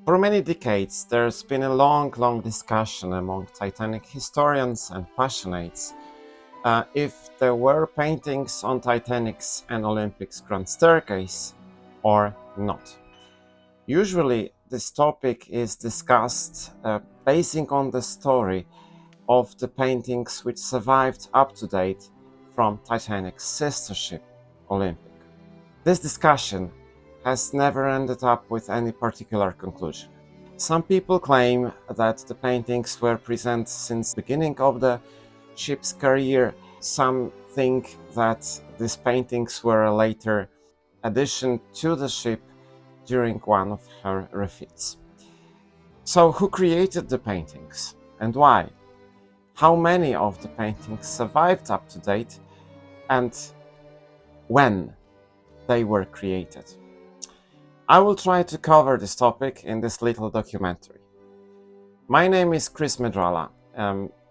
For many decades, there's been a long discussion among Titanic historians and passionates if there were paintings on Titanic's and Olympic's Grand Staircase or not. Usually, this topic is discussed basing on the story of the paintings which survived up to date from Titanic's sister ship, Olympic. This discussion has never ended up with any particular conclusion. Some people claim that the paintings were present since the beginning of the ship's career. Some think that these paintings were a later addition to the ship during one of her refits. So who created the paintings and why? How many of the paintings survived up to date and when they were created? I will try to cover this topic in this little documentary. My name is Chris Medrala.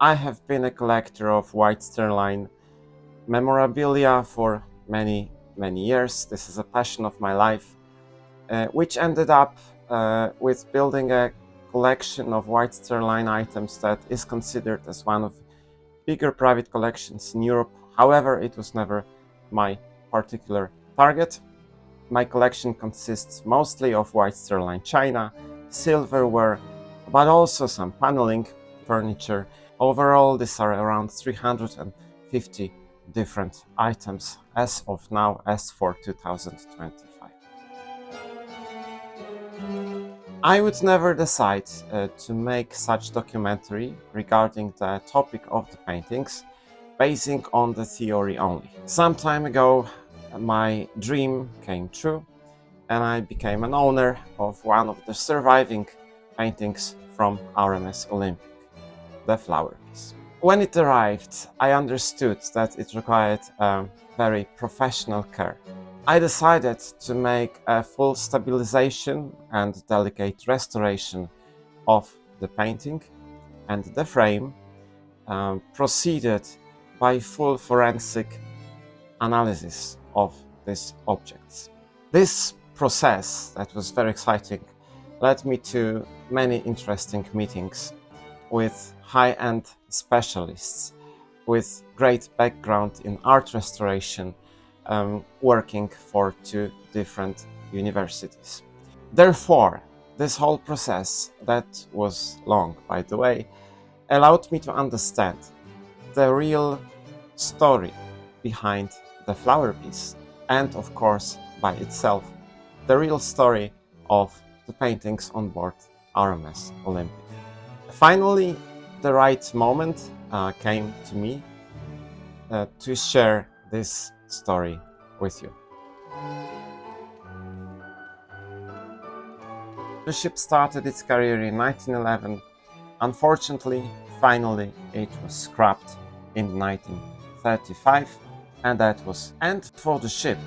I have been a collector of White Star Line memorabilia for many years. This is a passion of my life, which ended up with building a collection of White Star Line items that is considered as one of bigger private collections in Europe. However, it was never my particular target. My collection consists mostly of White Star Line china, silverware, but also some paneling, furniture. Overall, these are around 350 different items as of now, as for 2025. I would never decide to make such documentary regarding the topic of the paintings, basing on the theory only. Some time ago, my dream came true and I became an owner of one of the surviving paintings from RMS Olympic, the flower piece. When it arrived, I understood that it required very professional care. I decided to make a full stabilization and delicate restoration of the painting, and the frame proceeded by full forensic analysis of these objects. This process, that was very exciting, led me to many interesting meetings with high-end specialists with great background in art restoration, working for 2 different universities. Therefore, this whole process, that was long by the way, allowed me to understand the real story behind the flower piece, and of course by itself the real story of the paintings on board RMS Olympic. Finally, the right moment came to me to share this story with you. The ship started its career in 1911. Unfortunately, finally it was scrapped in 1935, and that was end for the ship,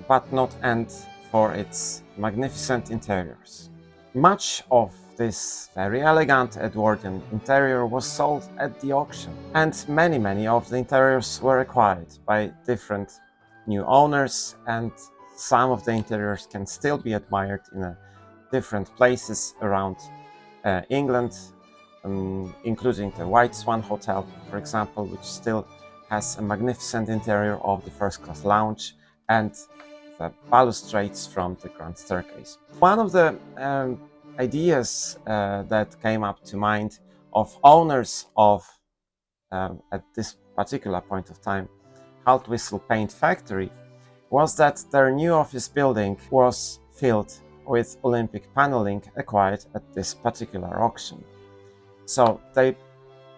but not end for its magnificent interiors. Much of this very elegant Edwardian interior was sold at the auction, and many of the interiors were acquired by different new owners, and some of the interiors can still be admired in different places around England, including the White Swan Hotel, for example, which still has a magnificent interior of the first-class lounge and the balustrades from the Grand Staircase. One of the ideas that came up to mind of owners of, at this particular point of time, Haltwhistle Paint Factory, was that their new office building was filled with Olympic paneling acquired at this particular auction. So they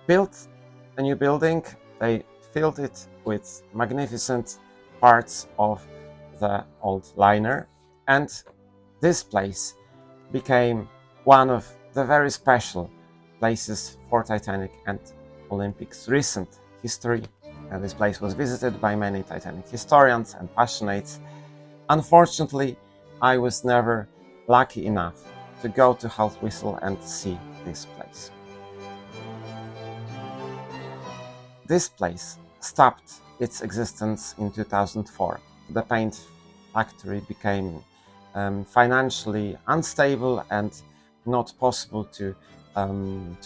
built a new building, they filled it with magnificent parts of the old liner, and this place became one of the very special places for Titanic and Olympic's recent history. And this place was visited by many Titanic historians and passionates. Unfortunately, I was never lucky enough to go to Haltwhistle and see this place. This place stopped its existence in 2004. The paint factory became financially unstable, and not possible to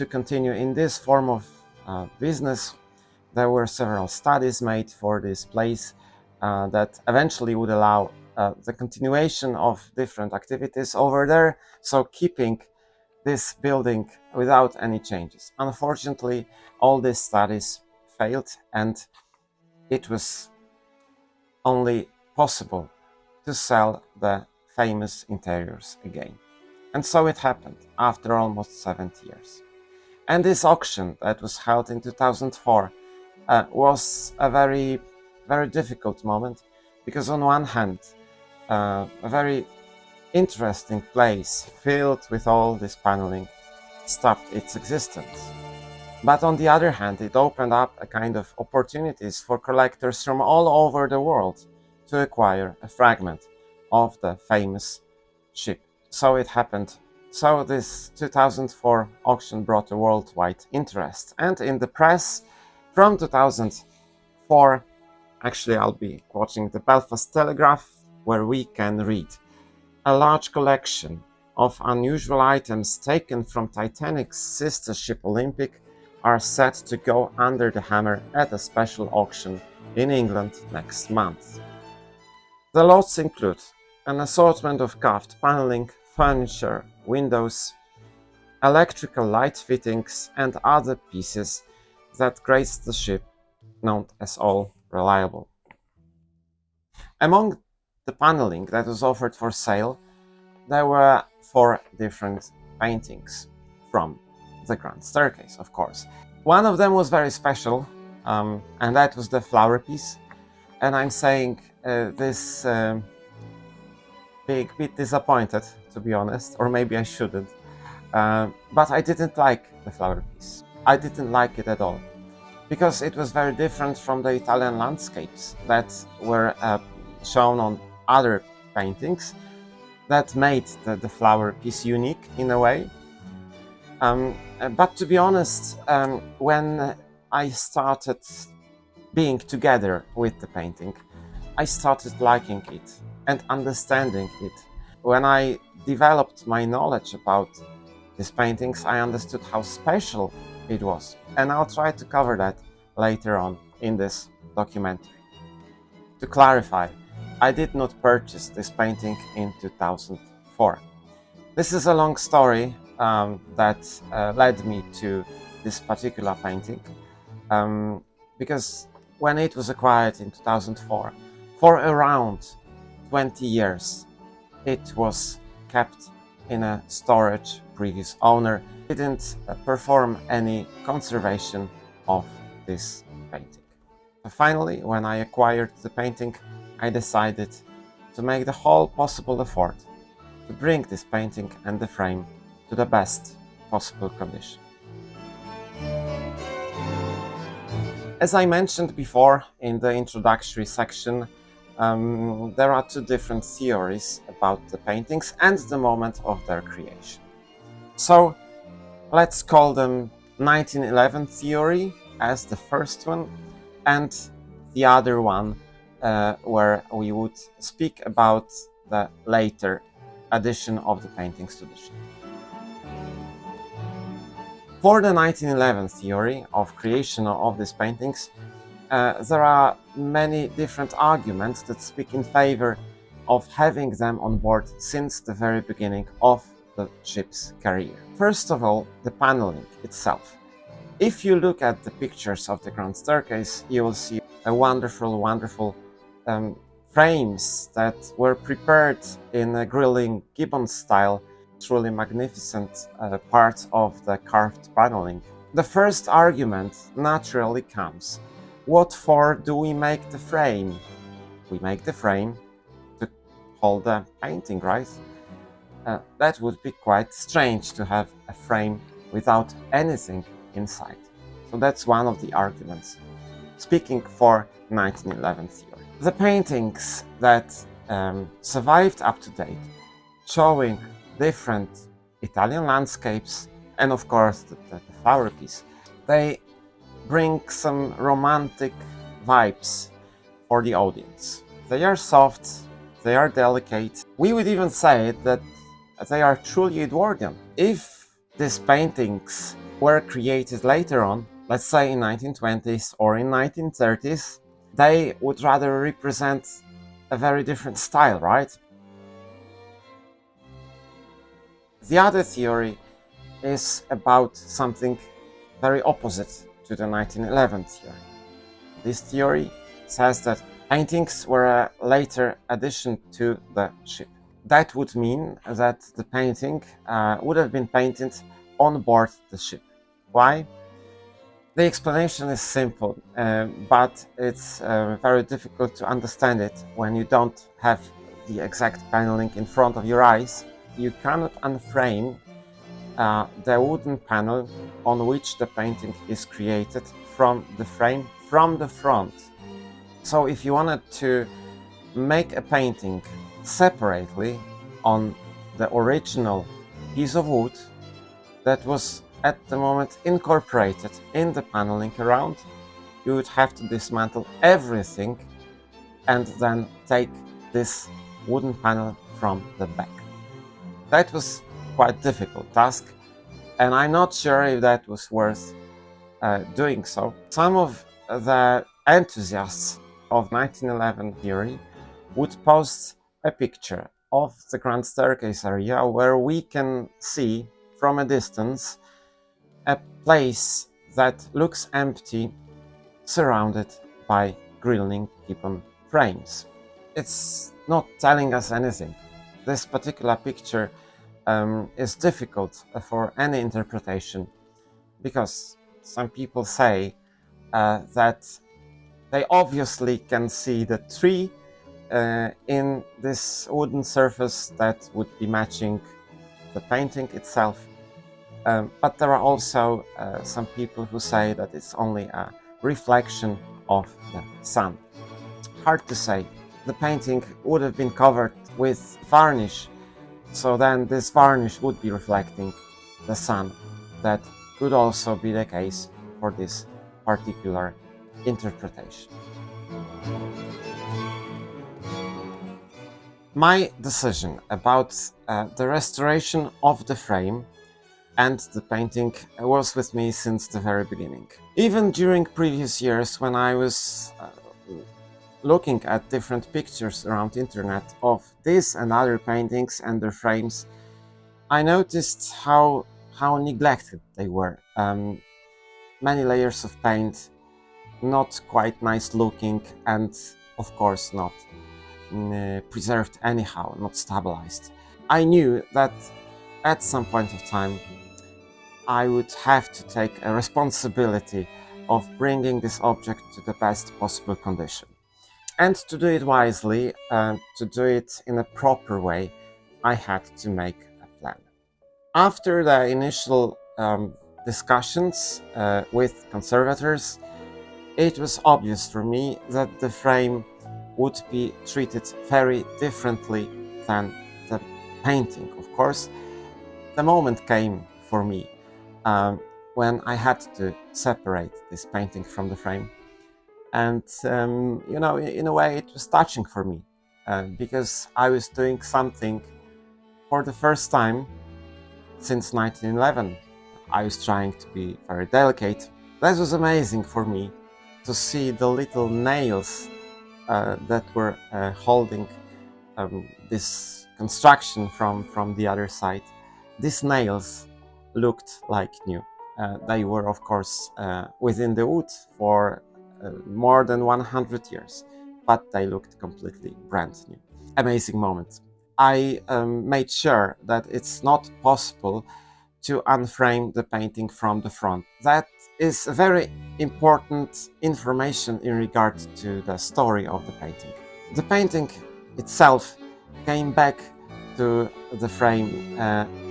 continue in this form of business. There were several studies made for this place that eventually would allow the continuation of different activities over there, so keeping this building without any changes. Unfortunately, all these studies failed, and it was only possible to sell the famous interiors again. And so it happened after almost 70 years. And this auction that was held in 2004 was a very, very difficult moment, because on one hand, a very interesting place filled with all this paneling stopped its existence. But on the other hand, it opened up a kind of opportunities for collectors from all over the world to acquire a fragment of the famous ship. So it happened. So this 2004 auction brought a worldwide interest. And in the press from 2004, actually I'll be quoting the Belfast Telegraph, where we can read: a large collection of unusual items taken from Titanic's sister ship Olympic are set to go under the hammer at a special auction in England next month. The lots include an assortment of carved paneling, furniture, windows, electrical light fittings, and other pieces that grace the ship, known as All Reliable. Among the paneling that was offered for sale, there were 4 different paintings from the Grand Staircase, of course. One of them was very special, and that was the flower piece. And I'm saying this big bit disappointed, to be honest, or maybe I shouldn't. But I didn't like the flower piece. I didn't like it at all, because it was very different from the Italian landscapes that were shown on other paintings that made the flower piece unique in a way. But to be honest, when I started being together with the painting, I started liking it and understanding it. When I developed my knowledge about these paintings, I understood how special it was, and I'll try to cover that later on in this documentary. To clarify, I did not purchase this painting in 2004. This is a long story that led me to this particular painting, because when it was acquired in 2004, for around 20 years, it was kept in a storage. Previous owner didn't perform any conservation of this painting. Finally, when I acquired the painting, I decided to make the whole possible effort to bring this painting and the frame to the best possible condition. As I mentioned before in the introductory section, there are 2 different theories about the paintings and the moment of their creation. So let's call them 1911 theory as the first one, and the other one where we would speak about the later addition of the paintings to the ship. For the 1911 theory of creation of these paintings, there are many different arguments that speak in favor of having them on board since the very beginning of the ship's career. First of all, the paneling itself. If you look at the pictures of the Grand Staircase, you will see a wonderful frames that were prepared in a Grinling Gibbons style, truly magnificent part of the carved paneling. The first argument naturally comes: what for do we make the frame? We make the frame to hold the painting, right? That would be quite strange to have a frame without anything inside. So that's one of the arguments, speaking for 1911 theory. The paintings that survived up to date, showing different Italian landscapes and of course the flower piece, they bring some romantic vibes for the audience. They are soft, they are delicate. We would even say that they are truly Edwardian. If these paintings were created later on, let's say in 1920s or in 1930s, they would rather represent a very different style, right? The other theory is about something very opposite to the 1911 theory. This theory says that paintings were a later addition to the ship. That would mean that the painting would have been painted on board the ship. Why? The explanation is simple, but it's very difficult to understand it when you don't have the exact paneling in front of your eyes. You cannot unframe the wooden panel on which the painting is created from the frame from the front. So if you wanted to make a painting separately on the original piece of wood that was at the moment incorporated in the paneling around, you would have to dismantle everything and then take this wooden panel from the back. That was quite a difficult task, and I'm not sure if that was worth doing so. Some of the enthusiasts of 1911 theory would post a picture of the Grand Staircase area where we can see from a distance a place that looks empty, surrounded by Grinling Gibbon frames. It's not telling us anything. This particular picture is difficult for any interpretation because some people say that they obviously can see the tree in this wooden surface that would be matching the painting itself. But there are also some people who say that it's only a reflection of the sun. Hard to say. The painting would have been covered with varnish, so then this varnish would be reflecting the sun. That could also be the case for this particular interpretation. My decision about the restoration of the frame and the painting was with me since the very beginning. Even during previous years when I was looking at different pictures around the internet of this and other paintings and their frames, I noticed how neglected they were. Many layers of paint, not quite nice looking, and of course not preserved anyhow, not stabilized. I knew that at some point of time I would have to take a responsibility of bringing this object to the best possible condition. And to do it wisely, to do it in a proper way, I had to make a plan. After the initial discussions with conservators, it was obvious for me that the frame would be treated very differently than the painting. Of course, the moment came for me when I had to separate this painting from the frame. And, you know, in a way it was touching for me because I was doing something for the first time since 1911. I was trying to be very delicate. That was amazing for me to see the little nails that were holding this construction from the other side. These nails looked like new. They were, of course, within the wood for more than 100 years, but they looked completely brand new. Amazing moment. I made sure that it's not possible to unframe the painting from the front. That is a very important information in regard to the story of the painting. The painting itself came back to the frame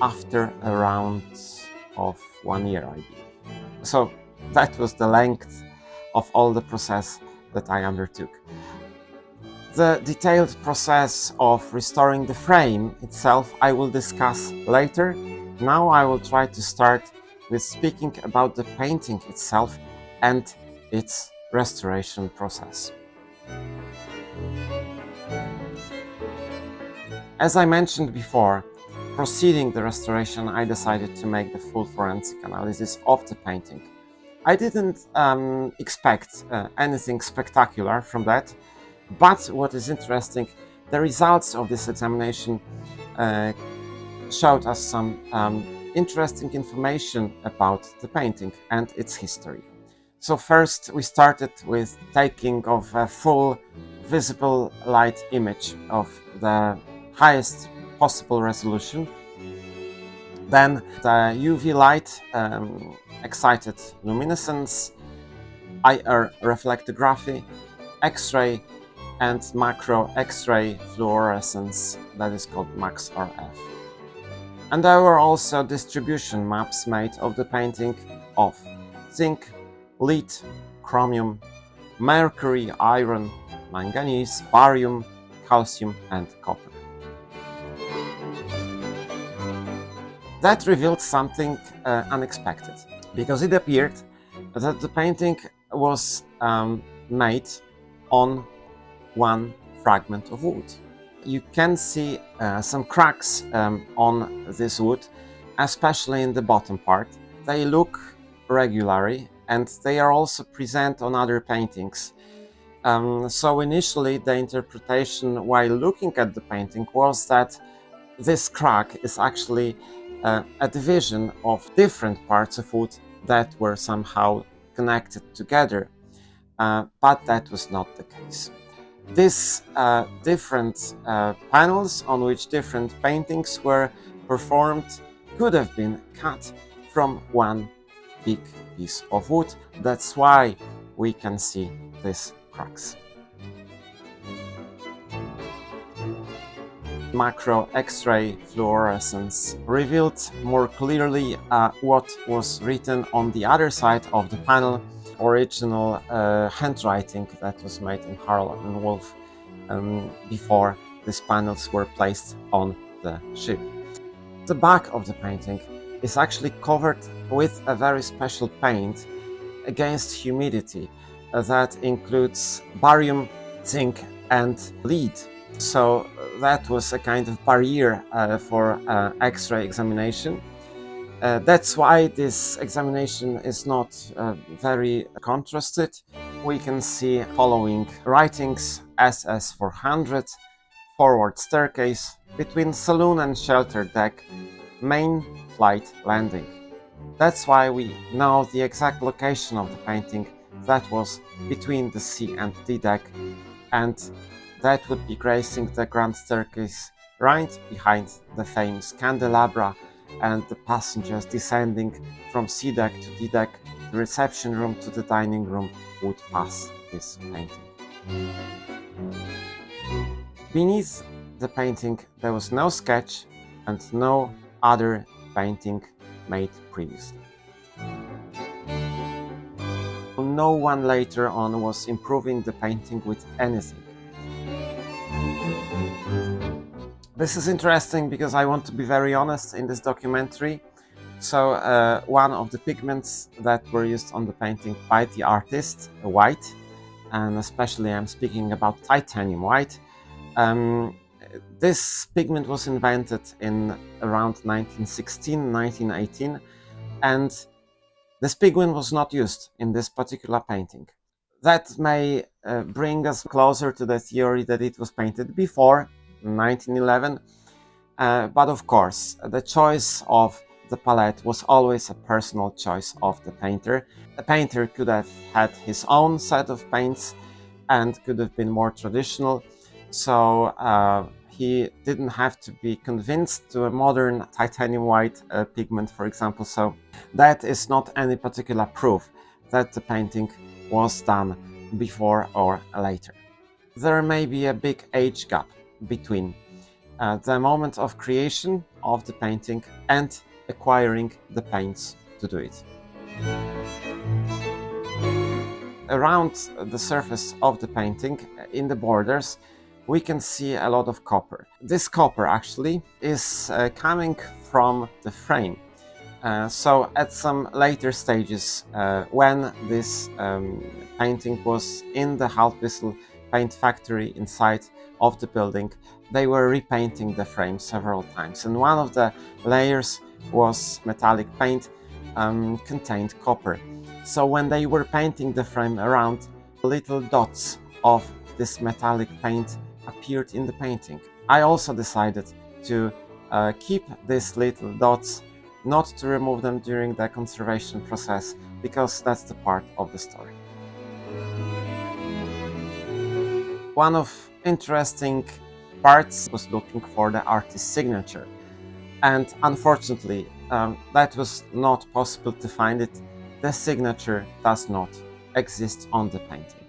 after around of 1 year, I believe. So that was the length of all the process that I undertook. The detailed process of restoring the frame itself I will discuss later. Now I will try to start with speaking about the painting itself and its restoration process. As I mentioned before, proceeding the restoration, I decided to make the full forensic analysis of the painting. I didn't expect anything spectacular from that, but what is interesting, the results of this examination showed us some interesting information about the painting and its history. So first we started with taking of a full visible light image of the highest possible resolution. Then the UV light excited luminescence, IR reflectography, X-ray and macro X-ray fluorescence, that is called MAXRF. And there were also distribution maps made of the painting of zinc, lead, chromium, mercury, iron, manganese, barium, calcium and copper. That revealed something unexpected, because it appeared that the painting was made on one fragment of wood. You can see some cracks on this wood, especially in the bottom part. They look regularly and they are also present on other paintings. So initially the interpretation while looking at the painting was that this crack is actually a division of different parts of wood that were somehow connected together, but that was not the case. These different panels on which different paintings were performed could have been cut from one big piece of wood. That's why we can see these cracks. Macro X-ray fluorescence revealed more clearly what was written on the other side of the panel, original handwriting that was made in Harlow and Wolff before these panels were placed on the ship. The back of the painting is actually covered with a very special paint against humidity that includes barium, zinc and lead. So that was a kind of barrier for X-ray examination. That's why this examination is not very contrasted. We can see following writings: SS 400, forward staircase, between saloon and shelter deck, main flight landing. That's why we know the exact location of the painting. That was between the C and D deck, and that would be gracing the grand staircase right behind the famous candelabra, and the passengers descending from C deck to D deck, the reception room to the dining room, would pass this painting. Beneath the painting there was no sketch and no other painting made previously. No one later on was improving the painting with anything. This is interesting because I want to be very honest in this documentary. So one of the pigments that were used on the painting by the artist, white, and especially I'm speaking about titanium white. This pigment was invented in around 1916, 1918, and this pigment was not used in this particular painting. That may bring us closer to the theory that it was painted before 1911, but of course the choice of the palette was always a personal choice of the painter. The painter could have had his own set of paints and could have been more traditional, so he didn't have to be convinced to a modern titanium white pigment, for example. So that is not any particular proof that the painting was done before or later. There may be a big age gap between the moment of creation of the painting and acquiring the paints to do it. Around the surface of the painting, in the borders, we can see a lot of copper. This copper actually is coming from the frame. So at some later stages, when this painting was in the Haltwhistle paint factory inside of the building, they were repainting the frame several times, and one of the layers was metallic paint, contained copper. So when they were painting the frame around, little dots of this metallic paint appeared in the painting. I also decided to keep these little dots, not to remove them during the conservation process, because that's the part of the story. One of interesting parts was looking for the artist's signature, and unfortunately that was not possible to find it. The signature does not exist on the painting.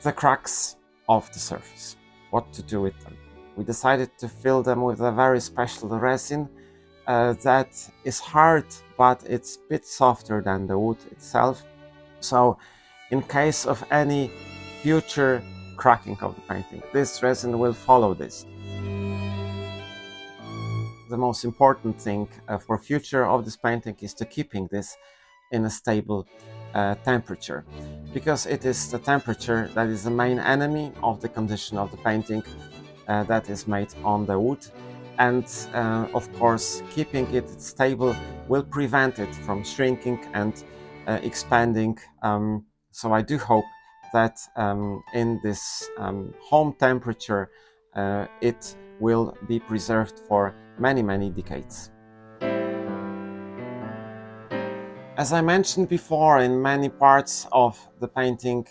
The cracks of the surface, what to do with them? We decided to fill them with a very special resin that is hard, but it's a bit softer than the wood itself. So in case of any future cracking of the painting, this resin will follow this. The most important thing for future of this painting is to keeping this in a stable temperature, because it is the temperature that is the main enemy of the condition of the painting that is made on the wood, and of course keeping it stable will prevent it from shrinking and expanding. So I do hope that in this home temperature it will be preserved for many decades. As I mentioned before, in many parts of the painting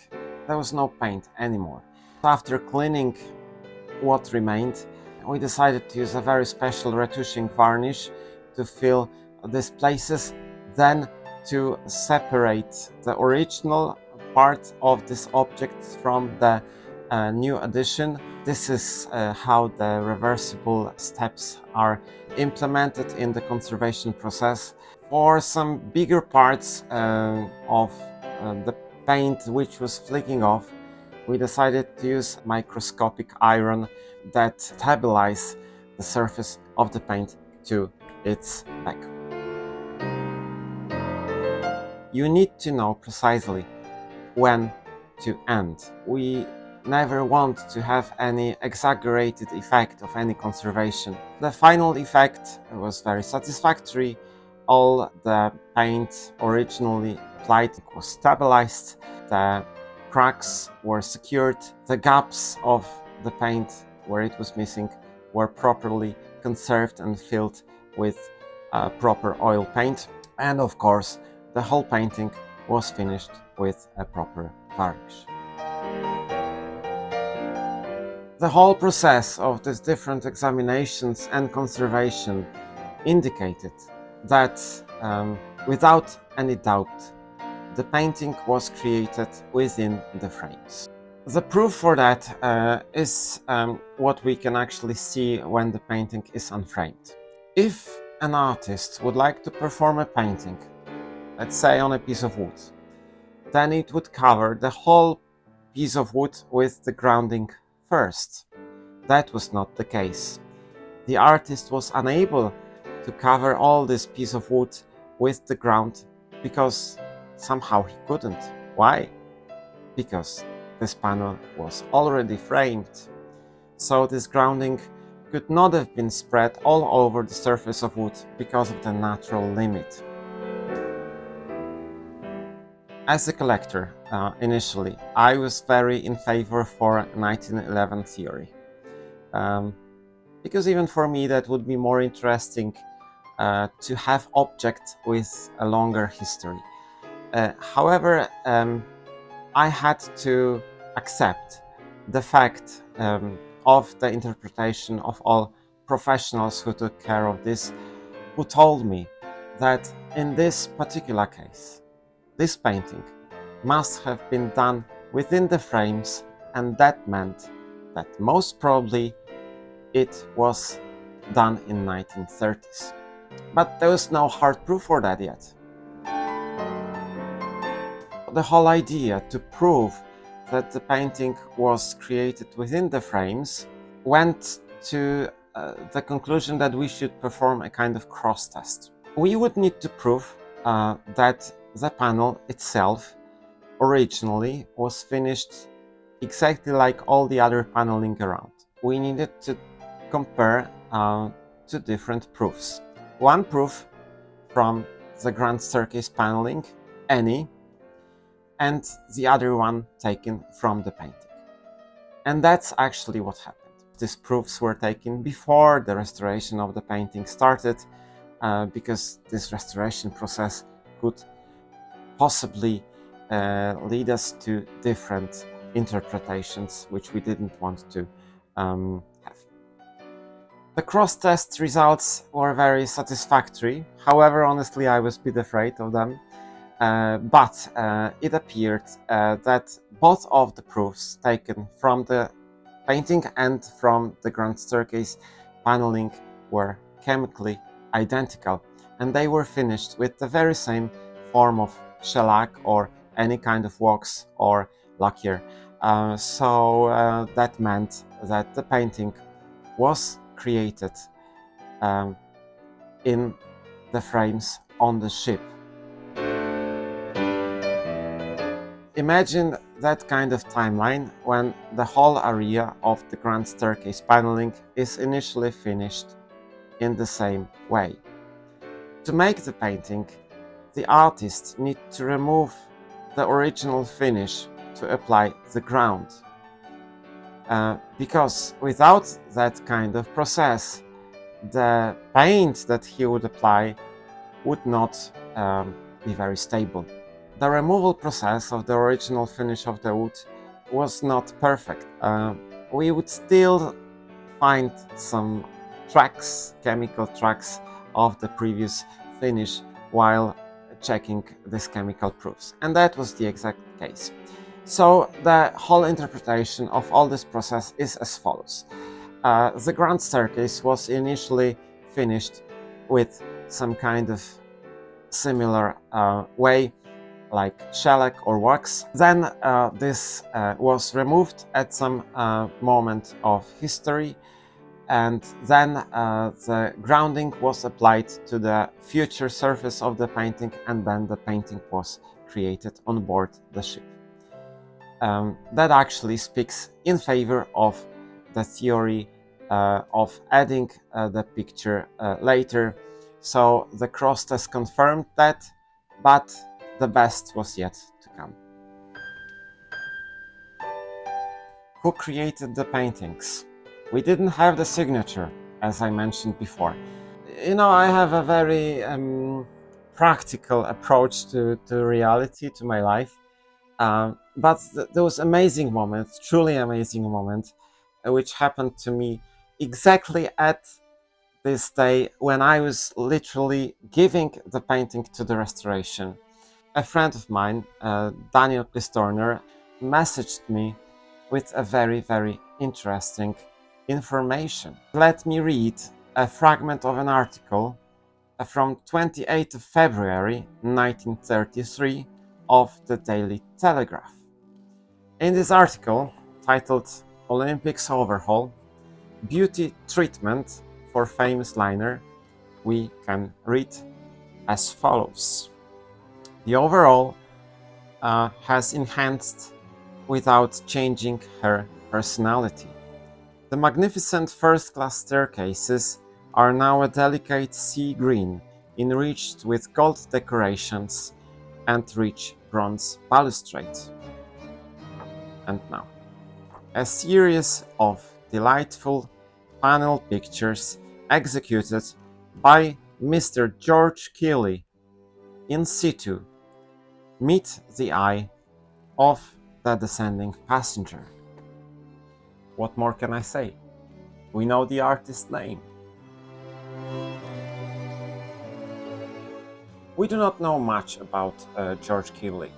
there was no paint anymore. After cleaning what remained, we decided to use a very special retouching varnish to fill these places, then to separate the original part of this object from the new addition. This is how the reversible steps are implemented in the conservation process. For some bigger parts of the paint which was flicking off, we decided to use microscopic iron that stabilize the surface of the paint to its back. You need to know precisely when to end. We never want to have any exaggerated effect of any conservation. The final effect was very satisfactory. All the paint originally applied was stabilized, the cracks were secured, the gaps of the paint where it was missing were properly conserved and filled with proper oil paint, and of course the whole painting was finished with a proper varnish. The whole process of these different examinations and conservation indicated that without any doubt the painting was created within the frames. The proof for that is what we can actually see when the painting is unframed. If an artist would like to perform a painting, let's say on a piece of wood, then it would cover the whole piece of wood with the grounding first. That was not the case. The artist was unable to cover all this piece of wood with the ground because somehow he couldn't. Why? Because this panel was already framed. So this grounding could not have been spread all over the surface of wood because of the natural limit. As a collector, initially, I was very in favor for 1911 theory. Because even for me that would be more interesting to have objects with a longer history. However, I had to accept the fact of the interpretation of all professionals who took care of this, who told me that in this particular case, this painting must have been done within the frames, and that meant that most probably it was done in 1930s. But there was no hard proof for that yet. The whole idea to prove that the painting was created within the frames went to the conclusion that we should perform a kind of cross test. We would need to prove that the panel itself originally was finished exactly like all the other paneling around. We needed to compare two different proofs. One proof from the Grand Staircase paneling, any, and the other one taken from the painting. And that's actually what happened. These proofs were taken before the restoration of the painting started, because this restoration process could possibly lead us to different interpretations, which we didn't want to have. The cross-test results were very satisfactory. However, honestly, I was a bit afraid of them. But it appeared that both of the proofs taken from the painting and from the Grand Staircase paneling were chemically identical, and they were finished with the very same form of shellac or any kind of wax or lacquer. So that meant that the painting was created in the frames on the ship. Imagine that kind of timeline when the whole area of the Grand Staircase paneling is initially finished in the same way. To make the painting, the artist needs to remove the original finish to apply the ground. Because without that kind of process, the paint that he would apply would not be very stable. The removal process of the original finish of the wood was not perfect. We would still find some tracks, chemical tracks of the previous finish while checking these chemical proofs, and that was the exact case. So the whole interpretation of all this process is as follows. The Grand Staircase was initially finished with some kind of similar way, like shellac or wax. Then this was removed at some moment of history, and then the grounding was applied to the future surface of the painting, and then the painting was created on board the ship. That actually speaks in favor of the theory of adding the picture later. So the cross-test confirmed that, but the best was yet to come. Who created the paintings? We didn't have the signature, as I mentioned before. You know, I have a very practical approach to reality, to my life. But those amazing moments, truly amazing moments, which happened to me exactly at this day when I was literally giving the painting to the restoration. A friend of mine, Daniel Pistorner, messaged me with a very, very interesting information. Let me read a fragment of an article from 28th of February 1933 of the Daily Telegraph. In this article, titled Olympics Overhaul, Beauty Treatment for Famous Liner, we can read as follows. The overall has enhanced without changing her personality. The magnificent first-class staircases are now a delicate sea green, enriched with gold decorations and rich bronze balustrade. And now, a series of delightful panel pictures executed by Mr. George Kewley in situ meet the eye of the descending passenger. What more can I say? We know the artist's name. We do not know much about George Kewley.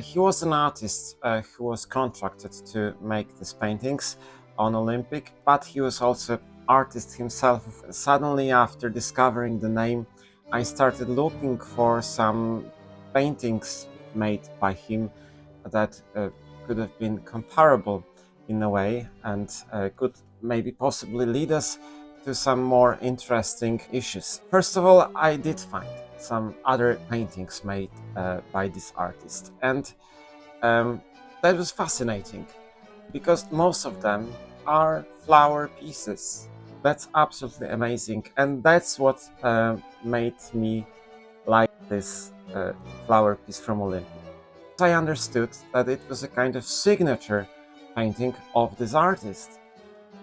He was an artist who was contracted to make these paintings on Olympic, but he was also an artist himself. Suddenly, after discovering the name, I started looking for some paintings made by him that could have been comparable in a way, and could maybe possibly lead us to some more interesting issues. First of all, I did find some other paintings made by this artist, and That was fascinating because most of them are flower pieces. That's absolutely amazing, and that's what made me like this flower piece from Olympia. I understood that it was a kind of signature painting of this artist.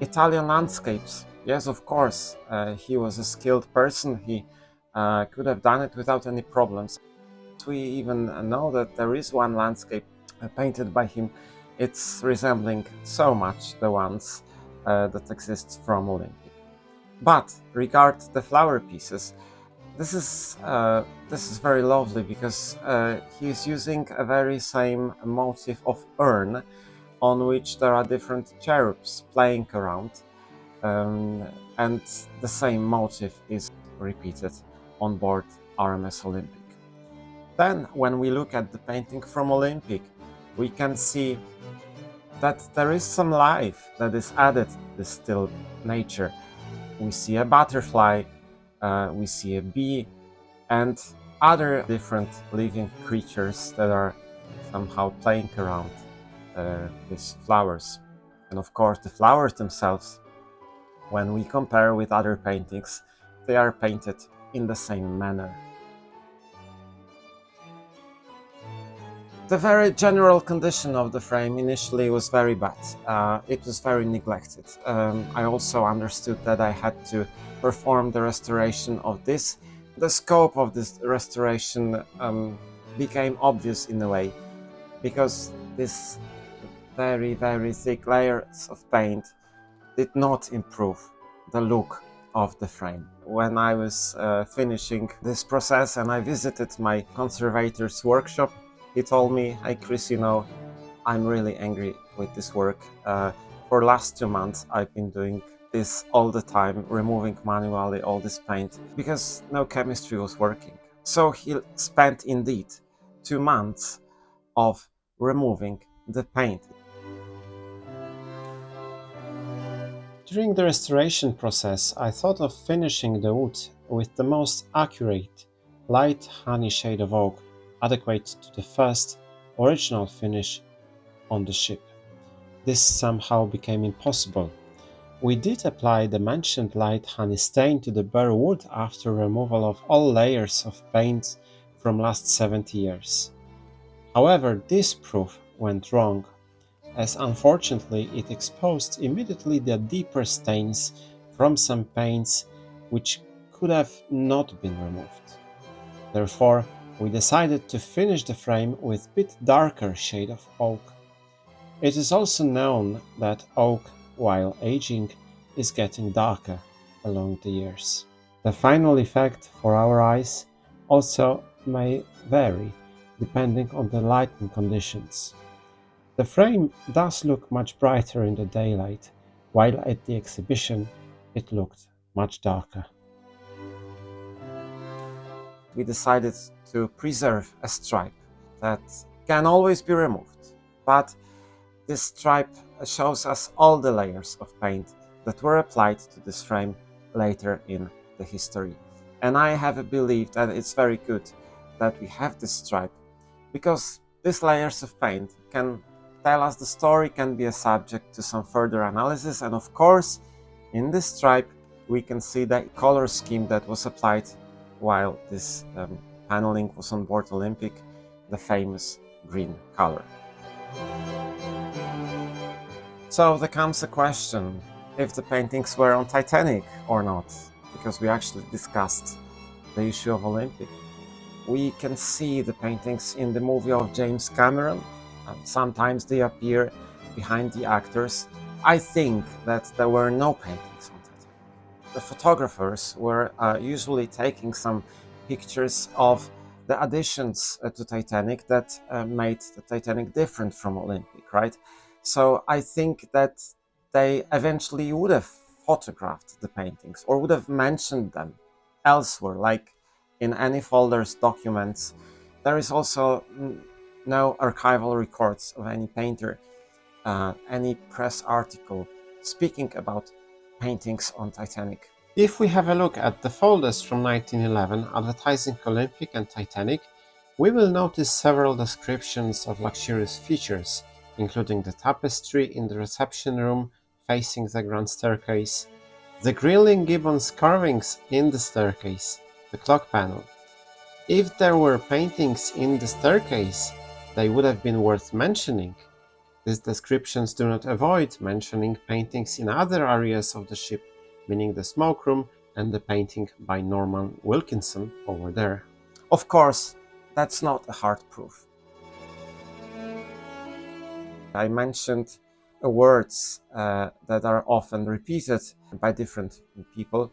Italian landscapes, yes, of course, he was a skilled person. He could have done it without any problems. We even know that there is one landscape painted by him. It's resembling so much the ones that exist from Olympic. But regard the flower pieces, this is very lovely because he is using a very same motif of urn on which there are different cherubs playing around, and the same motif is repeated on board RMS Olympic. Then, when we look at the painting from Olympic, we can see that there is some life that is added to this still nature. We see a butterfly, we see a bee, and other different living creatures that are somehow playing around these flowers. And of course, the flowers themselves, when we compare with other paintings, they are painted in the same manner. The very general condition of the frame initially was very bad. It was very neglected. I also understood that I had to perform the restoration of this. The scope of this restoration became obvious in a way, because this very, very thick layers of paint did not improve the look of the frame. When I was finishing this process and I visited my conservator's workshop, he told me, "Hey Chris, you know, I'm really angry with this work. For the last 2 months I've been doing this all the time, removing manually all this paint, because no chemistry was working." So he spent indeed 2 months of removing the paint. During the restoration process, I thought of finishing the wood with the most accurate, light honey shade of oak, adequate to the first, original finish on the ship. This somehow became impossible. We did apply the mentioned light honey stain to the bare wood after removal of all layers of paint from last 70 years. However, this proof went wrong, as unfortunately it exposed immediately the deeper stains from some paints which could have not been removed. Therefore, we decided to finish the frame with a bit darker shade of oak. It is also known that oak, while aging, is getting darker along the years. The final effect for our eyes also may vary depending on the lighting conditions. The frame does look much brighter in the daylight, while at the exhibition it looked much darker. We decided to preserve a stripe that can always be removed, but this stripe shows us all the layers of paint that were applied to this frame later in the history. And I have a belief that it's very good that we have this stripe, because these layers of paint can tell us the story, can be a subject to some further analysis, and of course, in this stripe we can see the color scheme that was applied while this paneling was on board Olympic, the famous green color. So there comes a question if the paintings were on Titanic or not, because we actually discussed the issue of Olympic. We can see the paintings in the movie of James Cameron. Sometimes they appear behind the actors. I think that there were no paintings on Titanic. The photographers were usually taking some pictures of the additions to Titanic that made the Titanic different from Olympic, right? So I think that they eventually would have photographed the paintings or would have mentioned them elsewhere, like in any folders, documents. There is also no archival records of any painter, any press article speaking about paintings on Titanic. If we have a look at the folders from 1911 advertising Olympic and Titanic, We will notice several descriptions of luxurious features, including the tapestry in the reception room facing the grand staircase, the Grinling Gibbons carvings in the staircase, the clock panel. If there were paintings in the staircase, they would have been worth mentioning. These descriptions do not avoid mentioning paintings in other areas of the ship, meaning the smokeroom and the painting by Norman Wilkinson over there. Of course, that's not a hard proof. I mentioned words that are often repeated by different people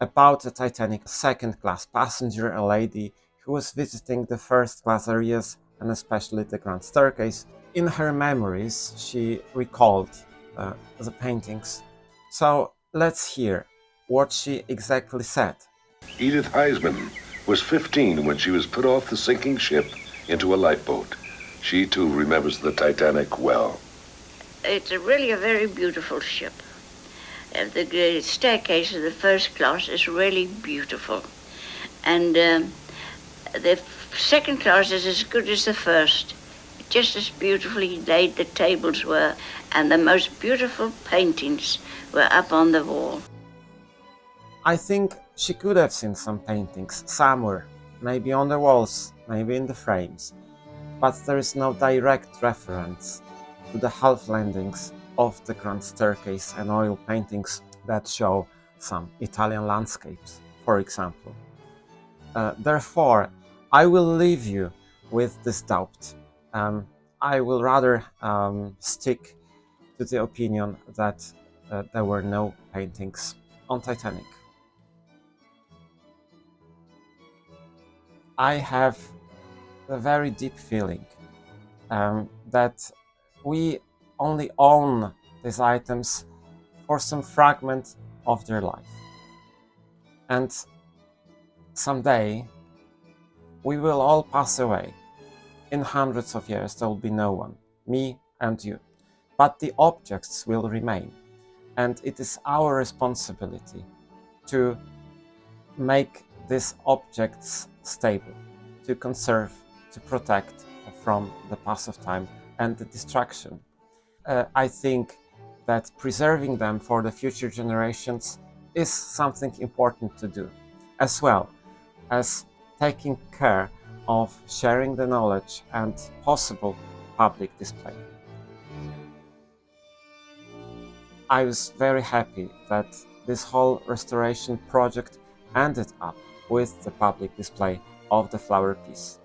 about the Titanic second-class passenger, a lady who was visiting the first-class areas and especially the Grand Staircase. In her memories, she recalled the paintings. So let's hear what she exactly said. Edith Heisman was 15 when she was put off the sinking ship into a lifeboat. She too remembers the Titanic well. It's really a very beautiful ship. The staircase of the first class is really beautiful. And the second class is as good as the first. Just as beautifully laid the tables were, and the most beautiful paintings were up on the wall. I think she could have seen some paintings somewhere, maybe on the walls, maybe in the frames, but there is no direct reference to the half landings of the Grand Staircase and oil paintings that show some Italian landscapes, for example. Therefore, I will leave you with this doubt. I will rather stick to the opinion that there were no paintings on Titanic. I have a very deep feeling that we only own these items for some fragment of their life. And someday we will all pass away. In hundreds of years there will be no one, me and you. But the objects will remain. And it is our responsibility to make these objects stable, to conserve, to protect from the pass of time and the destruction. I think that preserving them for the future generations is something important to do, as well as taking care of sharing the knowledge and possible public display. I was very happy that this whole restoration project ended up with the public display of the flower piece.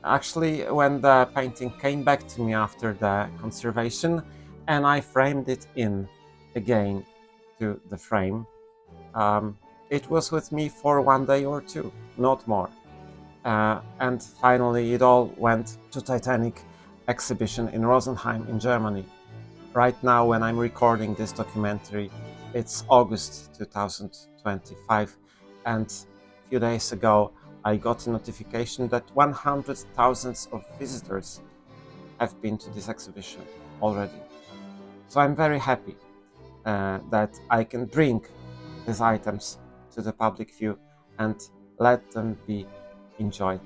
Actually, when the painting came back to me after the conservation and I framed it in again to the frame, it was with me for 1 day or two, not more. And finally it all went to Titanic exhibition in Rosenheim in Germany. Right now, when I'm recording this documentary, it's August 2025, and a few days ago I got a notification that 100,000 of visitors have been to this exhibition already. So I'm very happy that I can bring these items to the public view and let them be enjoyed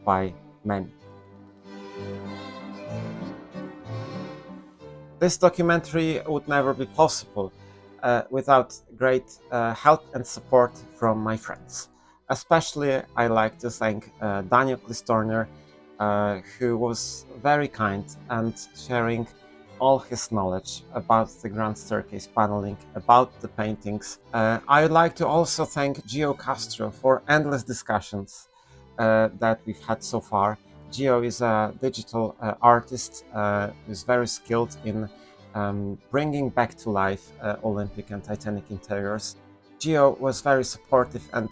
by many. This documentary would never be possible without great help and support from my friends. Especially I like to thank Daniel Klistorner, who was very kind and sharing all his knowledge about the Grand Staircase paneling, about the paintings. I would like to also thank Gio Castro for endless discussions that we've had so far. Gio is a digital artist who's very skilled in bringing back to life Olympic and Titanic interiors. Gio was very supportive and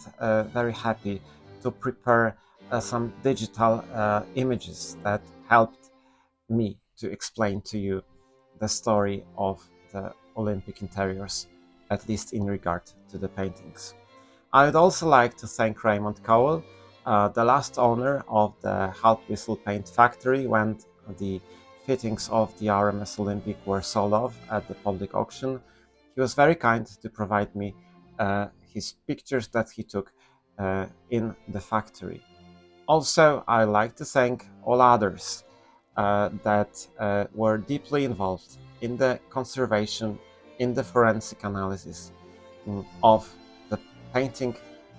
very happy to prepare some digital images that helped me to explain to you the story of the Olympic interiors, at least in regard to the paintings. I would also like to thank Raymond Cowell, the last owner of the Haltwhistle paint factory when the fittings of the RMS Olympic were sold off at the public auction. He was very kind to provide me his pictures that he took in the factory. Also, I like to thank all others that were deeply involved in the conservation, in the forensic analysis of the painting,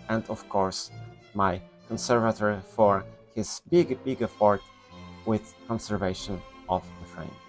and of course my conservator for his big effort with conservation of the frame.